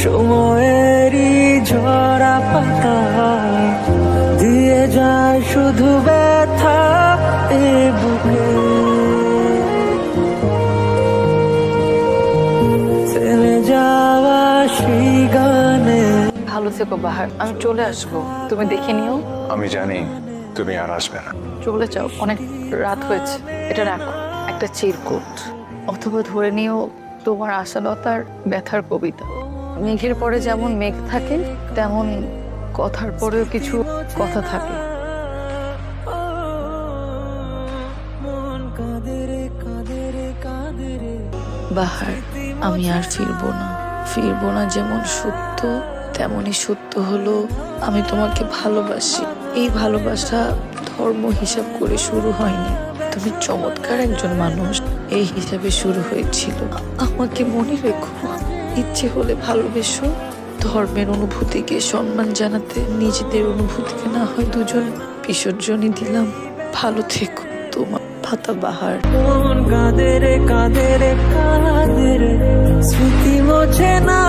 সময়েরই ঝরা পাতা দিয়ে যায় শুধু ব্যথা এ বুকে। চলে যাওয়া সেই গানে। ভালো থেকো বাহার, আমি চলে আসবো, তুমি দেখে নিও। আমি জানি তুমি আর আসবে না। চলে যাও, অনেক রাত হয়েছে। এটা রাখো, একটা চিরকুট, অথবা ধরে নিও তোমার আশালতার ব্যথার কবিতা। মেঘের পরে যেমন মেঘ থাকে, তেমন কথার পরেও কিছু কথা থাকে। বাহার, আমি আর ফিরবো না যেমন সত্য, তেমনই সত্য হলো আমি তোমাকে ভালোবাসি। এই ভালোবাসা ধর্ম হিসাব করে শুরু হয়নি, তুমি চমৎকার একজন মানুষ এই হিসাবে শুরু হয়েছিল। আমাকে মনে রেখো, ইচ্ছে হলে ভালোবেসো। ধর্মের অনুভূতিকে সম্মান জানাতে নিজেদের অনুভূতিকে না হয় দুজন বিসর্জনই দিলাম। ভালো থেকো, তোমার পাতা বাহার। কাঁদে রে স্মৃতি মোছে না।